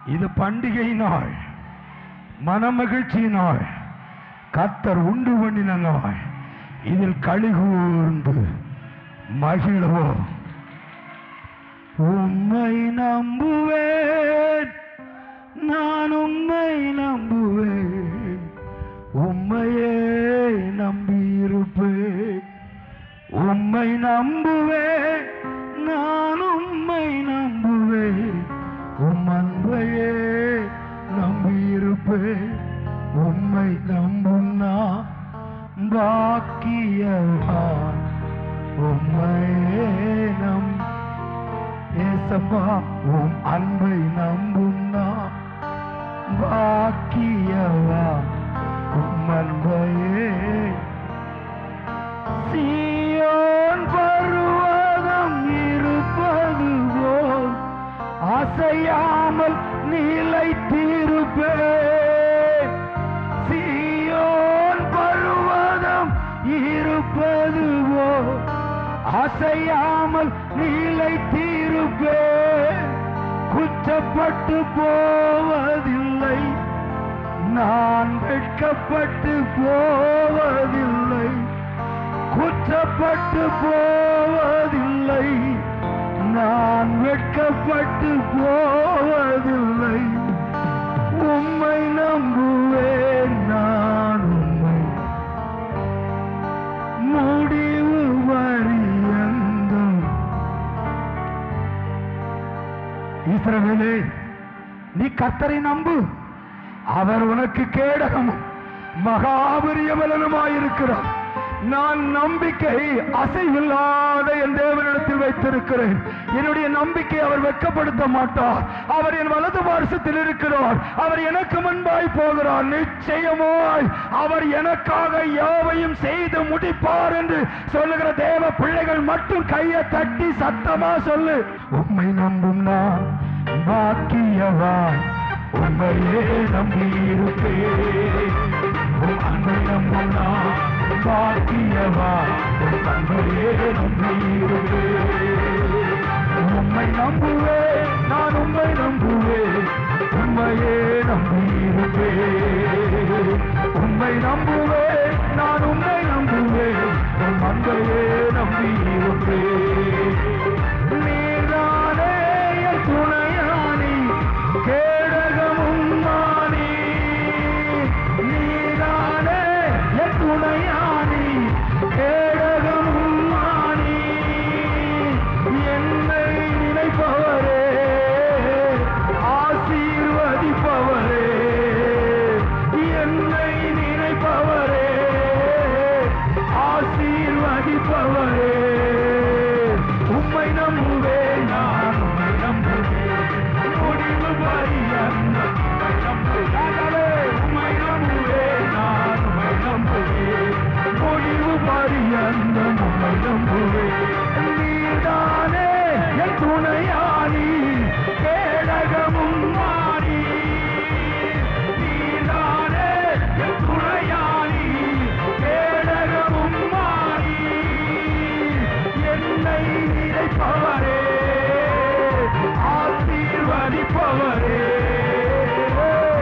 இது பண்டிகை நாள், மனமகிழ்ச்சி நாள், கர்த்தர் உண்டு பண்ணின நாள். இதில் களி கூர்ந்து மகிழ்வோம். உம்மை நம்புவேன், நான் உம்மை நம்புவேன், உம்மையே நம்பியிருப்பேன். உம்மை நம்புவேன், நான் உம்மை நம்புவேன், உம் அன்பையே நம்பியிருப்பேன். உம்மை நம்பும் நான் பாக்கியவான். உம்மையே ஏசப்பா, உம் அன்பை நம்பும் நான் பாக்கியவான். உம் அன்பையே சீயோன் பர்வதம் இருப்பது போல் அசையாமல் நிலைத்திருப்பேன். சீயோன் பர்வதம் இருப்பது போல் அசையாமல் நிலைத்திருப்பேன். குற்றப்பட்டு போவதில்லை, நான் வெட்கப்பட்டு போவதில்லை. குற்றப்பட்டு போவதில்லை, நான் வெட்கப்பட்டு போவதில்லை. உம்மை நம்புவேன், நான் உம்மை முடிவு பரியந்தம். இஸ்ரவேலே, நீ கர்த்தரை நம்பு, அவர் உனக்கு கேடகமும் மகாபெரிய பலனுமாயிருக்கிறார். நான் நம்பிக்கை அசைவில்லாத என் தேவனிடத்தில் வைத்திருக்கிறேன். என்னுடைய நம்பிக்கை அவர் வெட்கப்படுத்த மாட்டார். அவர் என் வலது பார்சத்தில் இருக்கிறார். அவர் எனக்கு முன்பாய் போகிறார். நிச்சயமாய் அவர் எனக்காக யாவையும் செய்து முடிப்பார் என்று சொல்லுகிற தேவ பிள்ளைகள் மட்டும் கையை தட்டி சத்தமா சொல்லு. உம்மை நம்பும் நான் பாக்கியவான், உம்மையே நம்பியிருப்பேன். உம் அன்பை நம்பும் நான் பாக்கியவான், உம் அன்பையே நம்பியிருப்பேன். உம்மை நம்புவேன், நான் உம்மை நம்புவேன், உம்மையே நம்பியிருப்பேன். உம்மை நம்புவேன், நான் உம்மை நம்புவேன், உம் அன்பையே நம்பியிருப்பேன். நீதானே என் துணையானி, கேடகமும் மானி. நீதானே என் துணையானி, கேடகமும் மானி. என்னை நினைப்பவரே, ஆசீர்வதிப்பவரே. என்னை நினைப்பவரே, ஆசீர்வதிப்பவரே. உம்மை நம்புவேன், நான் உம்மை நம்புவேன், முடிவு பரியந்தம் உம்மை நம்புவேன். உம்மை நம்புவேன், நான் உம்மை நம்புவேன், முடிவு பரியந்தம் உம்மை நம்புவேன். நீதானே என் துணையானி, கேடகமும் மாறி. நீதானே என் துணையானி, கேடகமும் மாறி. என்னை நினைப்பவரே, ஆசீர்வதிப்பவரே.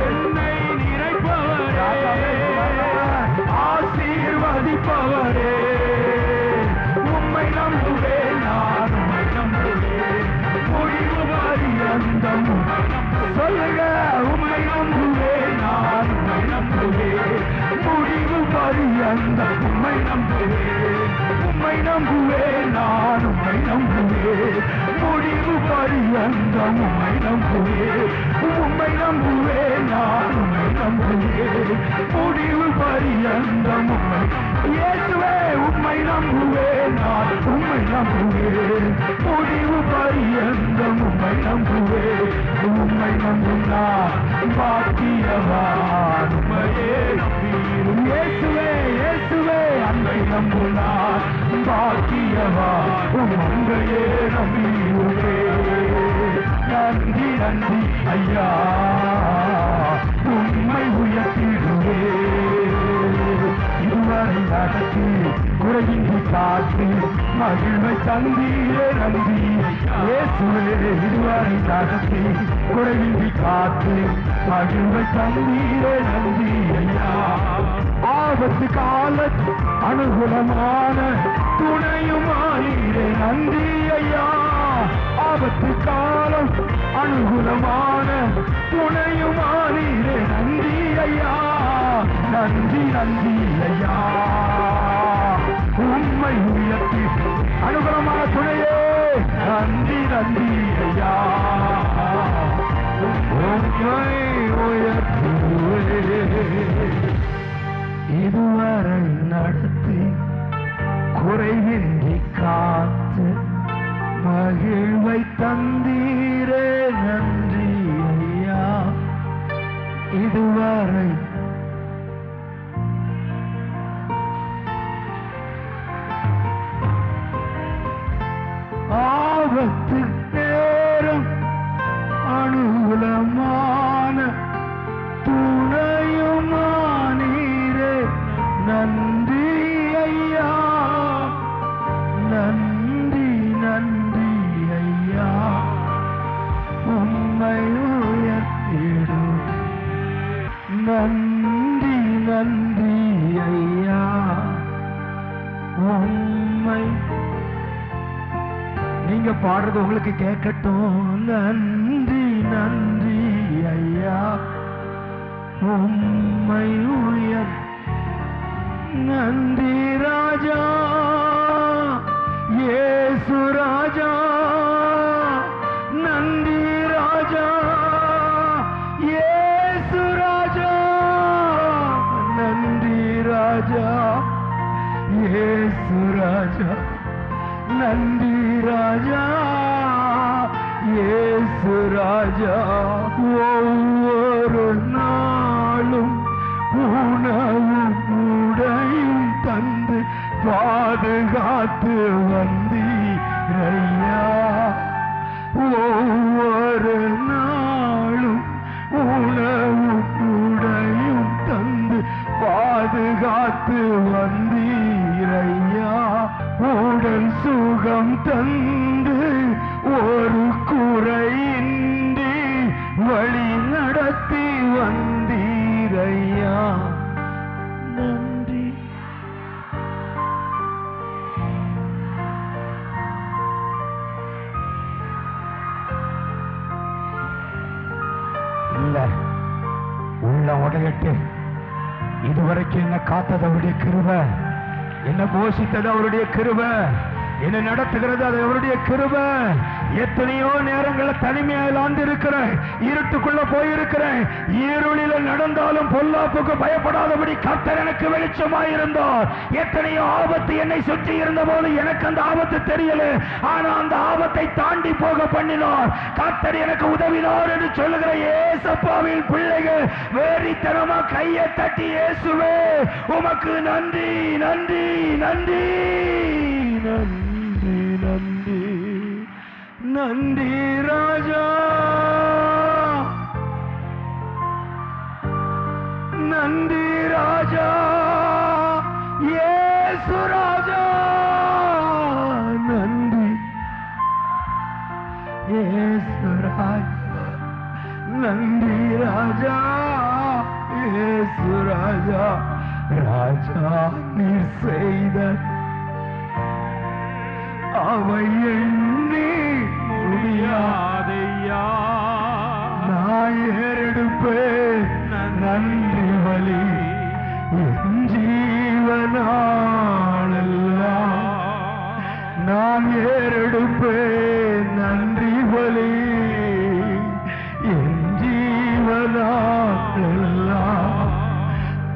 என்னை நினைப்பவரே, ஆசீர்வதிப்பவரே. உம்மை நம்புவேன், நான் உம்மை நம்புவேன், முடிவு பரியந்தம் சொல்லுங்க. உம்மை நம்புவேன், நான் உம்மை நம்புவேன், முடிவு பரியந்தம் உம்மை நம்புவேன். உம்மை நம்புவேன், நான் உம்மை நம்புவேன், முடிவு பரியந்தம் உம்மை நம்புவேன். உம்மை நம்புவேன், நான் உம்மை நம்புவேன், முடிவு பரியந்தம் உம்மை. இயேசுவே, உம்மை நம்புவேன், நான் உம்மை நம்புவேன், முடிவு பரியந்தம் உம்மை நம்புவேன். உம்மை நம்பும் நான் பாக்கியவான், உம்மையே நம்பியிருப்பேன். இயேசுவே, இயேசுவே, அன்பை நம்பும் நான் பாக்கியவான், உம் அன்பையே நம்பியிருப்பேன். நன்றி நன்றி ஐயா, உம்மை உயர்த்திடுவேன். இதுவரை நடத்தி குறையின்றி காத்து மகிழ்வை தந்தீரே நன்றி இயேசுவே. இதுவரை நடத்தி குறைவின்றி காத்து மகிழ்வை தந்தீரே நன்றி ஐயா. ஆபத்து கால அனுகூலமான துணையுமானீரே நன்றி ஐயா. ஆபத்து காலம் அனுகூலமான துணையுமானீரே நன்றி ஐயா. நன்றி நன்றி ஐயா. உண்மை உயர்த்தி அனுகூலமான துணையே நன்றி நன்றி ஐயா. உண்மை உயர்த்தி இதுவரை நடத்தி குறைவின்றி காத்து மகிழ்வை தந்தீரே நன்றி ஐயா. இதுவரை ஆபத்து நேரம் அனுகூலமான துணையுமானீரே நன்றி ஐயா. நன்றி நன்றி ஐயா. உம்மை உயர்த்திடும் நன்றி நன்றி ஐயா. உம்மை நீங்க பாடுறது உங்களுக்கு கேட்கட்டும். நன்றி நன்றி ஐயா. உம்மை உயர் நன்றி ராஜா இயேசு ராஜா. நன்றி ராஜா இயேசு ராஜா. நன்றி ராஜா இயேசு ராஜா. நன்றி ராஜா இயேசு ராஜா. ஒவ்வொரு நாளும் உணவும் உடையும் தந்து பாதுகாத்து வந்தீரையா. ஒவ்வொரு நாளும் உணவும் உடையும் தந்து பாதுகாத்து வந்தீரையா. உடல் சுகம் தந்து ஒரு குறையின்றி வழி நடத்தி வந்தீரையா. நன்றி. இல்ல உள்ள உடையட்டு. இதுவரைக்கும் என்ன காத்தது அவருடைய கிருபை, என்ன போஷித்தது அவருடைய கிருபை, என்ன நடத்துகிறது அது அவருடைய கிருபை. எத்தனையோ நேரங்களில் தனிமையில் ஆண்டிருக்கிறேன், இருட்டுக்குள்ள போயிருக்கிறேன். இருளில நடந்தாலும் பொல்லாப்புக்கு பயப்படாதபடி கர்த்தர் எனக்கு வெளிச்சமாயிருந்தார். எத்தனையோ ஆபத்து என்னை சுற்றி இருந்த போது எனக்கு அந்த ஆபத்து தெரியல, ஆனா அந்த ஆபத்தை தாண்டி போக பண்ணினார். கர்த்தர் எனக்கு உதவினார் என்று சொல்லுகிற ஏசப்பாவின் பிள்ளைகள் வேறித்தனமா கையை தட்டி இயேசுவே உமக்கு நன்றி நன்றி நன்றி நன்றி நன்றி நன்றி ராஜா. நன்றி ராஜா இயேசு ராஜா. நன்றி இயேசு ராஜா. நன்றி ராஜா இயேசு ராஜா. ராஜா நீர் செய்த அவை எண்ணி முடியாதையா. நான் ஏறெடுப்பேன் நன்றி வலி என் ஜீவனாளெல்லாம். நான் ஏறெடுப்பேன் நன்றி வலி என் ஜீவனாளெல்லாம்.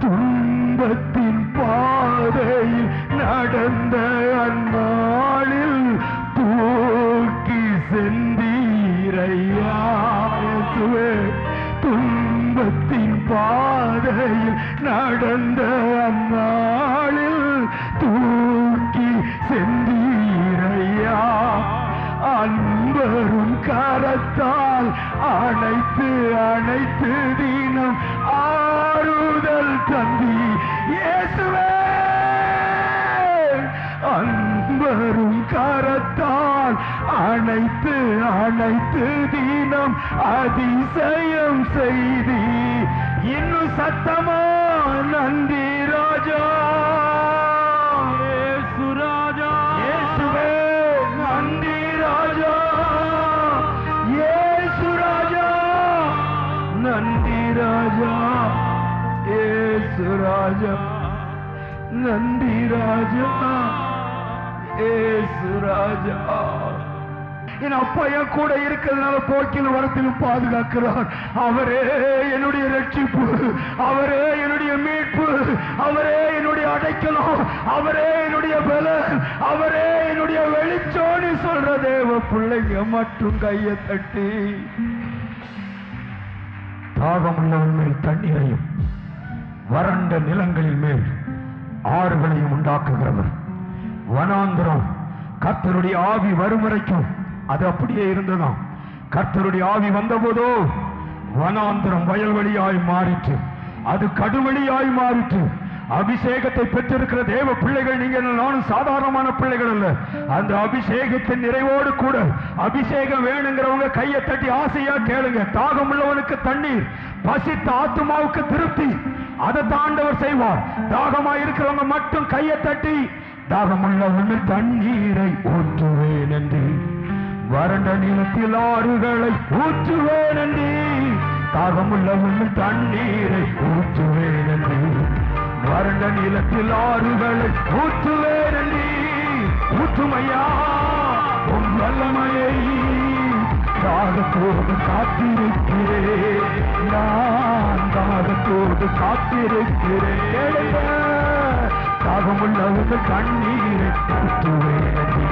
துன்பத்தின் பாதையில் நடந்த அந்நாளில் தூக்கி சென்றீரையா. துன்பத்தின் பாதையில் நடந்த அந்நாளில் தூக்கி சென்றீரையா. அன்பரும் கரத்தால் அணைத்து அணைத்து தினம் ஆறுதல் தந்தி இயேசுவே. அன்பரும் அனைத்து அனைத்து தினம் அதிசயம் செய்தி இன்னும் சத்தமா நன்றி ராஜா இயேசு ராஜா இயேசுவே நன்றி ராஜா இயேசு ராஜா நன்றி ராஜா இயேசு ராஜா நன்றி ராஜா இயேசு ராஜா என் அப்பா என் கூட இருக்கிறதுனால போக்கில் வரத்திலும் பாதுகாக்கிறார். அவரே என்னுடைய ரட்சிப்பு, அவரே என்னுடைய மீட்பு, அவரே என்னுடைய அடைக்கலம், அவரே என்னுடைய பலன், அவரே என்னுடைய வெளிச்சோடி சொல்ற தேவ பிள்ளைங்க மட்டும் கையை தட்டி தாகமுள்ளவன் மேல் தண்ணீரையும் வறண்ட நிலங்களின் மேல் ஆறுகளையும் உண்டாக்குகிறவர். வனாந்திரம் கர்த்தருடைய ஆவி வரும் வரைக்கும் அது அப்படியே இருந்ததாம். கர்த்தருடைய ஆவி வந்தபோதோ வனாந்திரம் வயல்வெளியாய் மாறிற்று, அது கடுவெளியாய் மாறிற்று. அபிஷேகத்தை பெற்றிருக்கிற தேவ பிள்ளைகள் நீங்க நானும் சாதாரணமான பிள்ளைகள் அல்ல. அந்த அபிஷேகத்தின் நிறைவோடு கூட அபிஷேகம் வேணுங்கிறவங்க கையை தட்டி ஆசையா கேளுங்க. தாகம் உள்ளவனுக்கு தண்ணீர், பசித்த ஆத்துமாவுக்கு திருப்தி, அதை தாண்டவர் செய்வார். தாகமா இருக்கிறவங்க மட்டும் கையை தட்டி தாகமுள்ளவனு தண்ணீரை ஊற்றுவேன் என்று, வறண்ட நிலத்தில் ஆறுகளை ஊற்றுவேன் என்று, தாகமுள்ளவனு தண்ணீரை ஊற்றுவேன் என்று, வறண்ட நிலத்தில் ஆறுகளை ஊற்றுவேன் என்று. ஊற்றுமையா உன் வல்லமையை தாகத்தோடு காத்திருக்கிறேன், நான் தாகத்தோடு காத்திருக்கிறேன். தாகமுள்ளவங்க கண்ணீரை ஊற்றுவேன் என்று,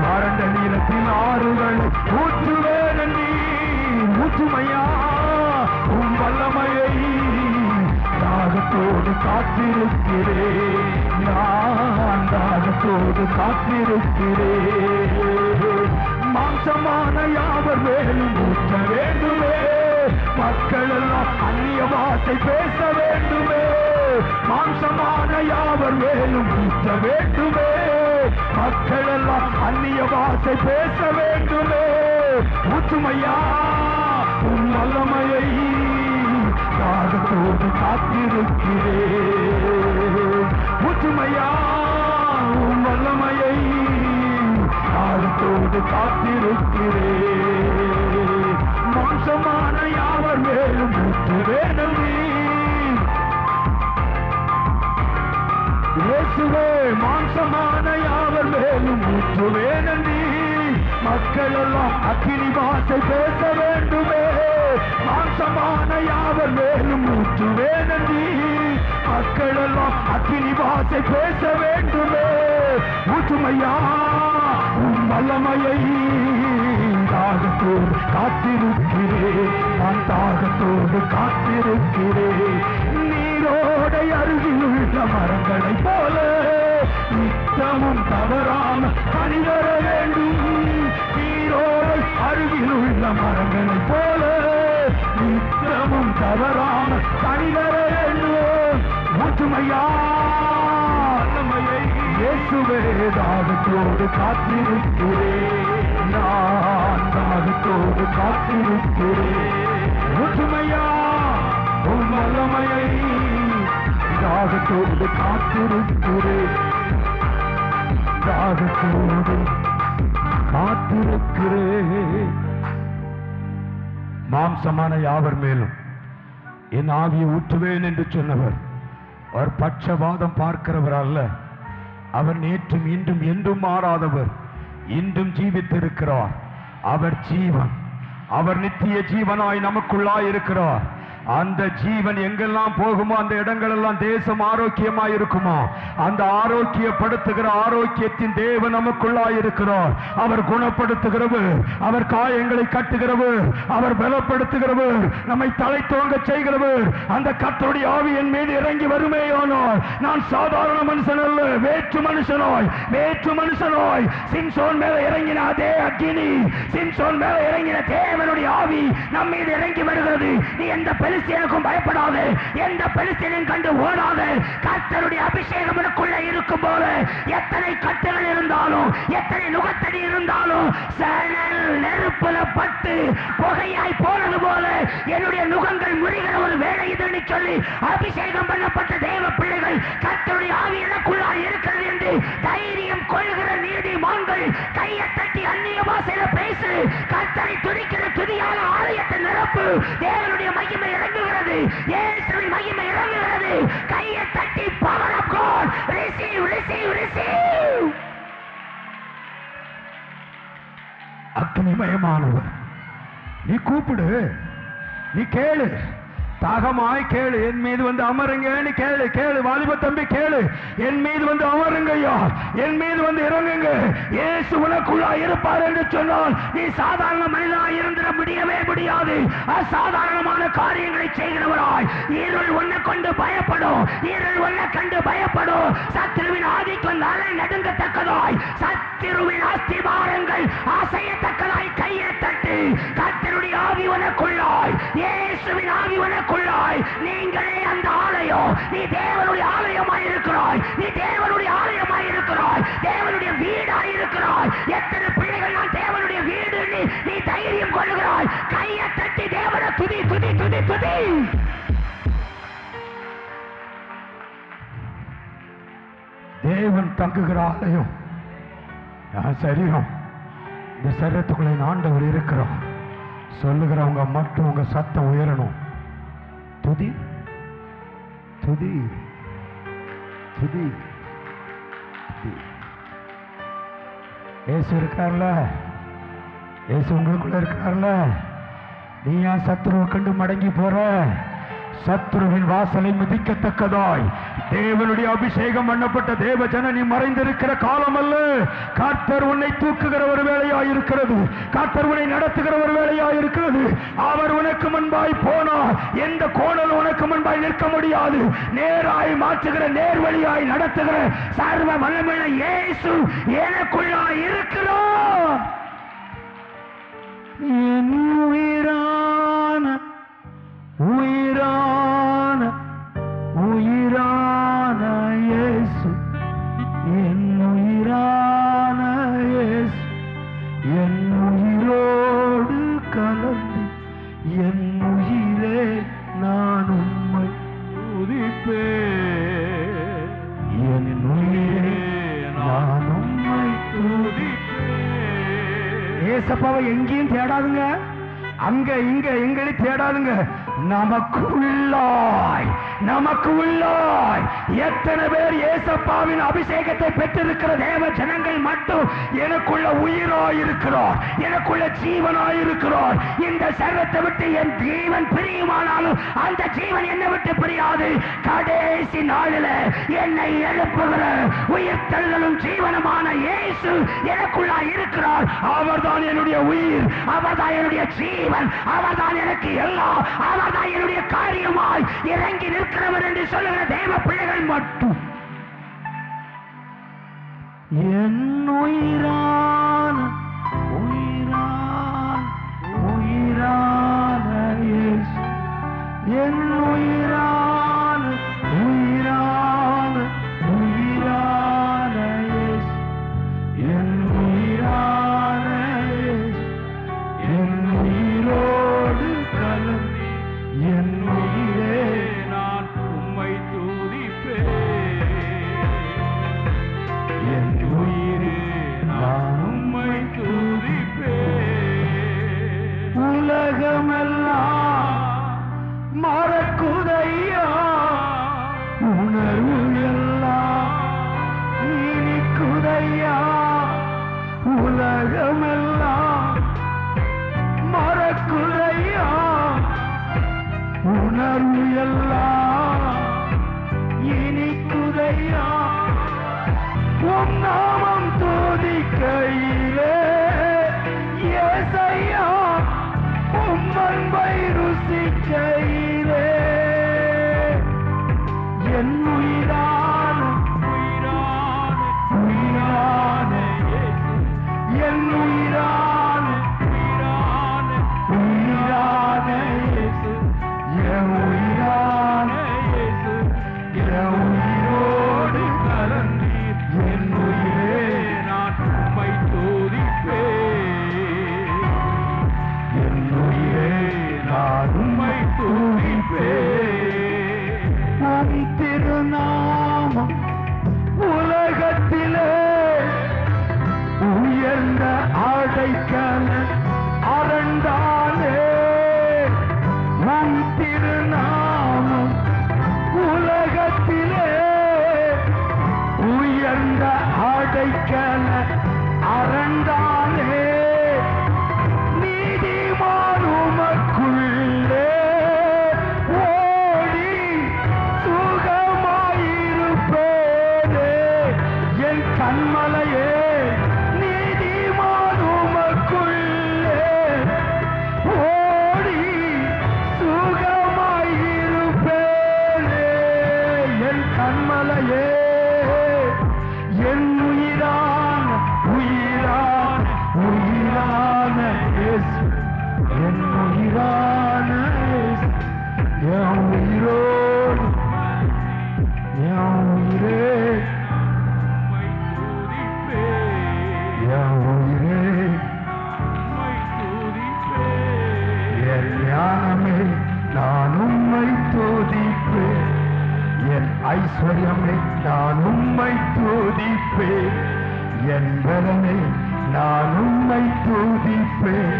வறண்ட நிலத்தில் ஆறுகளை ஊற்றுவேன் என்று. ஊற்றுமையா உன் வல்லமையை தாகத்தோடு காத்திருக்கிறேன், நான் தாகத்தோடு காத்திருக்கிறேன். மாம்சமான யாவர் மேலும் ஊற்ற வேண்டுமே, மக்கள் எல்லாம் அந்நிய வார்த்தை பேச வேண்டுமே. மாம்சமான யாவர் மேலும் ஊற்ற வேண்டுமே, மக்கள் எல்லாம் அந்நிய வார்த்தை பேச வேண்டுமே. ஊற்றுமையா உன் வல்லமையை தாகத்தோடு காத்திருக்கிறேன். ஊற்றுமையா உன் வல்லமையை தாகத்தோடு காத்திருக்கிறேன். மாம்சமான யாவர் மேலும் ஊற்றுவேன் என்று. இயேசுவே மாம்சமான யாவர் மேலும் ஊற்றுவேன் என்று. மக்கள் எல்லாம் அக்கினி வாசை பேச வேண்டுமே, மாம்சமான யாவர் மேலும் ஊற்றுவேன் என்று. மக்கள் எல்லாம் அக்கினி வாசை பேச வேண்டுமே. ஊற்றுமையா உன் வல்லமையை தாகத்தோடு காத்திருக்கிறேன், நான் தாகத்தோடு காத்திருக்கிறேன். நீரோடை அருகில் உள்ள மரங்களை போல நித்தமும் தவறாம கனி தர வேண்டும். நீரோடை அருகில் உள்ள மரங்களை போல நித்தமும் தவறாம கனி தர வேண்டும். ஊற்றுமையா இயேசுவே தாகத்தோடு காத்திருக்கிறேன், நான் தாகத்தோடு காத்திருக்கிறேன். ஊற்றுமையா உன் வல்லமையை தாகத்தோடு காத்திருக்கிறேன், தாகத்தோடு காத்திருக்கிறேன். மாம்சமான யாவர் மேலும் என் ஆவியை ஊற்றுவேன் என்று சொன்னவர் அவர் பட்சபாதம் பார்க்கிறவர் அல்ல. அவர் நேற்றும் இன்றும் என்றும் மாறாதவர், இன்றும் ஜீவித்திருக்கிறார். அவர் ஜீவன், அவர் நித்திய ஜீவனாய் நமக்குள்ளாய் இருக்கிறார். அந்த ஜீவன் எங்கெல்லாம் போகுமோ அந்த இடங்கள் எல்லாம் தேசம் ஆரோக்கியமாய் இருக்குமா? அந்த ஆரோக்கியப்படுத்துகிற ஆரோக்கியத்தின் தேவன் நமக்குள்ளாய் இருக்கிறார். அவர் குணப்படுத்துகிறவர், அவர் காயங்களை கட்டுகிறவர், அவர் பலப்படுத்துகிறவர், நம்மை தலை தோங்க செய்கிறவர். அந்த கர்த்தருடைய ஆவி என் மீது இறங்கி வருமேயானால் நான் சாதாரண மனுஷன் அல்ல, வேற்று மனுஷனாய் சிம்சோன் மேல இறங்கின அதே அக்கினி, சிம்சோன் மேல இறங்கின தேவனுடைய ஆவி நம் மீது இறங்கி வருகிறது. நீ எந்த பெலிஸ்தியனுக்கும் பயப்படாது, எந்த பெலிஸ்தியனையும் கண்டு ஓடாது. கர்த்தருடைய அபிஷேகம் எனக்குள்ள இருக்கும் போது எத்தனை கட்டுகள் இருந்தாலும், எத்தனை நுகத்தடி இருந்தாலும், சணல் நெருப்புல பட்டு புகையாய் போனது போல என்னுடைய நுகங்கள் முறிகிற ஒரு வேலை இதுன்னு சொல்லி அபிஷேகம் பண்ணப்பட்ட தேவ பிள்ளைகள் கர்த்தருடைய ஆவி எனக்குள்ளாய் இருக்கிறது என்று தைரியம் கொள்கிற நீதிமான்கள் கையை தட்டி அந்நிய பாஷையில பேசு. கர்த்தரை துதிக்கிற துதியான ஆலயத்தை நிரப்பு. தேவனுடைய மகிமை இறங்குகிறது, இயேசுவின் மகிமை இறங்குகிறது. கையை தட்டி power of God receive receive receive. அக்னிமயமானவர், நீ கூப்பிடு, நீ கேளு, தாகமாய் கேளு, என் மீது வந்து அமருங்க கேளு. கேளு வாலிப தம்பி, கேளு, என் மீது வந்து அமருங்க ஐயா, என் மீது வந்து இறங்குங்க. இயேசு உனக்குள்ளா இருப்பார் என்று சொன்னால் நீ சாதாரண மனிதனாய் இருந்திட முடியவே முடியாது. அசாதாரணமான காரியங்களை செய்கிறவராய் இருள் ஒன்னை கொண்டு பயப்படும், இருள் ஒன்னை கண்டு பயப்படும். சத்துருவின் ஆதிக்கம் நாளை நடுங்கத்தக்கதாய், சத்துருவின் அஸ்திபாரங்கள் அசையத்தக்கதாய் கையை தட்டு. கர்த்தருடைய ஆவி உனக்குள்ளாய், இயேசுவின் ஆவி உனக்குள்ளாய். நீங்களே அந்த ஆலயம். நீ தேவனுடைய ஆலயமாய் இருக்கிறாய், நீ தேவனுடைய ஆலயமாய் இருக்கிறாய், தேவனுடைய வீடாய் இருக்கிறாய். எத்தனை பிள்ளைகள் நான் தேவனுடைய வீடு நீ தைரியம் கொள்ளுகிறாய். கையை தட்டி தேவனை துதி துதி துதி துதி. தேவன் தங்குகிற ஆலயம் சரீரம். இந்த சரீரத்துக்குள்ளே ஆண்டவர் இருக்கிறோம் சொல்லுகிறவங்க மட்டும் உங்க சத்தம் உயரணும். துதி துதி துதி. இயேசு இருக்கார்ல, இயேசு உங்களுக்குள்ள இருக்கார்ல. நீ ஏன் சத்துருவை கண்டு மடங்கி போற? சத்துருவின் வாசலை மிதிக்கத்தக்கதாய் தேவனுடைய அபிஷேகம் பண்ணப்பட்ட தேவ ஜன நீ மறைந்திருக்கிற காலம் அல்ல. கர்த்தர் உன்னை தூக்குகிற ஒரு வேலையாயிருக்கிறது, கர்த்தர் உன்னை நடத்துகிற ஒரு வேலையாயிருக்கிறது. அவர் உனக்கு முன்பாய் போனார், எந்த கோணலும் உனக்கு முன்பாய் நிற்க முடியாது. நேராய் மாற்றுகிற, நேர்வழியாய் நடத்துகிற சர்வ வல்லமையுள்ள இயேசு எனக்குள்ளாய் இருக்கிறார். என் உயிரான உயிரான உயிரான இயேசு, என் உயிரான இயேசு, என் உயிரோடு கலந்து என் உயிரே நான் உம்மை துதிப்பேன். என் உயிரே நான் உம்மை துதிப்பேன். ஏசப்பாவை எங்கேயும் தேடாதுங்க, அங்க இங்க எங்களையும் தேடாதுங்க. நமக்கு உள்ளாய், நமக்கு உள்ளாய் எத்தனை பேர் ஏசப்பாவின் அபிஷேகத்தை பெற்றிருக்கிற தேவ ஜனங்கள் மட்டும் எனக்குள்ள உயிராயிருக்கிறார், எனக்குள்ள ஜீவனாயிருக்கிறார். இந்த சரீரத்தை விட்டு என் ஜீவன் பிரியுமானாலும் அந்த ஜீவன் என்னை விட்டு பிரியாது. கடைசி நாளில் என்னை எழுப்புகிற உயிர் தள்ளலும் ஜீவனமான இயேசு எனக்குள்ள இருக்கிறார். அவர்தான் என்னுடைய உயிர், அவர்தான் என்னுடைய ஜீவன், அவர்தான் எனக்கு எல்லாம், அவர்தான் என்னுடைய காரியமாய் இறங்கி நிற்கிறவர் என்று சொல்லுகிற தேவ பிள்ளைகள் மட்டும் என் உயிரான உயிரான உயிரான இயேசு, என் உயிரான உயிரான உயிரான இயேசு, என் உயிரான இயேசு, என் உயிரோடு கலந்து என் உயிரே நான் உம்மை துதிப்பேன். என் உயிரே நான் உம்மை துதிப்பேன். உலகமெல்லாம் மறக்குதையா, உணர்வு எல்லாம் இனிக்குதையா. உலகமெல்லாம் மறக்குதையா, உணர்வு எல்லாம் இனிக்குதையா. உம் நாமம் துதிக்கையிலே இயேசையா, உம் அன்பை ருசிக்கையிலே என் உயிரான உயிரான உயிரான இயேசு, என் உயிரான உயிரான உயிரான இயேசு, என் ஐஸ்வர்யமே நான் உம்மை துதிப்பேன், என் பலமே நான் உம்மை துதிப்பேன்,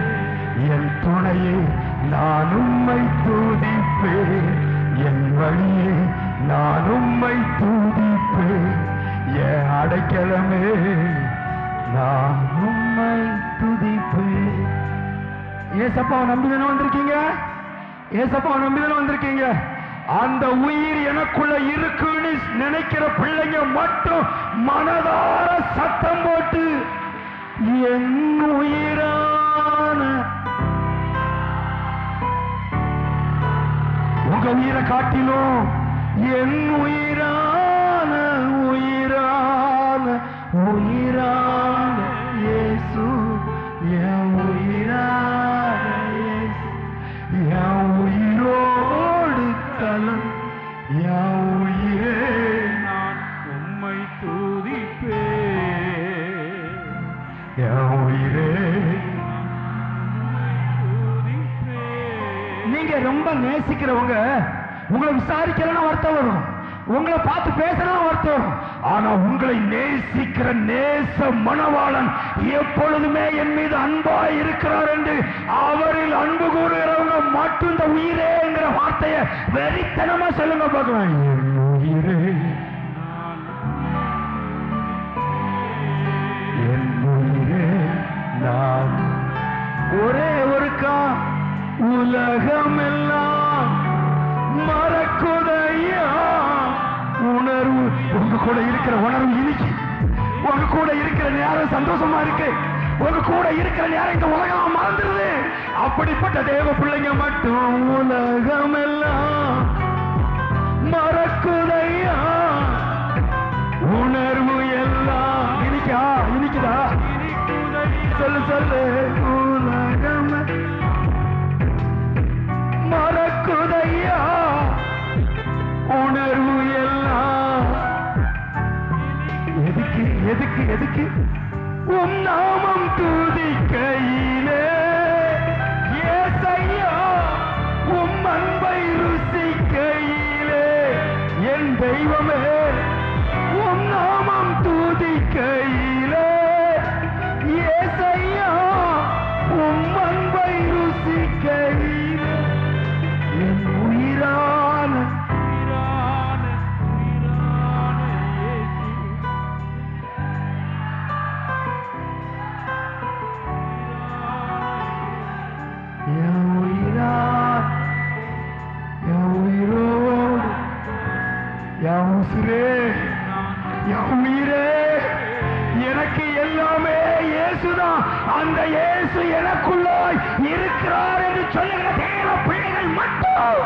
என் துணையே நான் உம்மை துதிப்பேன், என் வழியே நான் உம்மை துதிப்பேன், என் அடைக்கலமே நான் உம்மை துதிப்பேன். ஏசப்பாவை நம்பிதானே வந்திருக்கீங்க? ஏசப்பாவை நம்பிதானே வந்திருக்கீங்க? அந்த உயிர் எனக்குள்ள இருக்குன்னு நினைக்கிற பிள்ளைங்க மட்டும் மனதார சத்தம் போட்டு என் உயிரான, உங்க உயிரை காட்டிலும் என் உயிரான உயிரான உயிரான இயேசு, என் உயிரான இயேசு, என் உயிரோடு கலன், என் உயிரே நான் உம்மை துதிப்பேன், என் உயிரே. நீங்க ரொம்ப நேசிக்கிறவங்க உங்களை விசாரிக்கலாம் வருத்தம் வரும், உங்களை பார்த்து பேசலாம் வருத்தம் வரும். ஆனா உங்களை நேசிக்கிற நேச மணவாளன் எப்பொழுதுமே என் மீது அன்பாய் இருக்கிறார் என்று அவரில் அன்பு கூறுகிறவங்க மட்டும் இந்த உயிரேங்கிற வார்த்தையை வெறித்தனமா சொல்லுங்க பார்க்கலாம். என் உயிரே, என் உயிரே நான். ஒரே ஒருக்கா உலகமெல்லாம் மறக்குதையா உணர்வு. உங்க கூட இருக்கிற உணர்வு இன்னைக்கு, உங்க கூட இருக்கிற நேரம் சந்தோஷமா இருக்கு, உங்க கூட இருக்கிற நேரம் இந்த உலகம் மறந்துருது. அப்படிப்பட்ட தேவ பிள்ளைங்க மட்டும் உலகமெல்லாம் மறக்குதையா உணர்வு எல்லாம். இன்னைக்கா? இன்னைக்குதா? சொல்லு சொல்லு. உலகம் மறக்குதையா உணர்வு எல்லாம். எதுக்கு எதுக்கு எதுக்கு? உம் நாமம் துதிக்கையிலே ஏசையா, உம் அன்பை ருசிக்கையிலே என் தெய்வமே, உம் நாமம் துதிக்கையிலே ஏசையா, உம் அன்பை ருசிக்கையிலே என் உயிரான உயிரான உயிரான இயேசு, என் உயிரான, என் உயிரோடு, என் உசுரே, என் உயிரே, எனக்கு எல்லாமே இயேசுதான். அந்த இயேசு எனக்குள்ளாய் இருக்கிறார் என்று சொல்லுகிற தேவ பிள்ளைகள் மட்டும்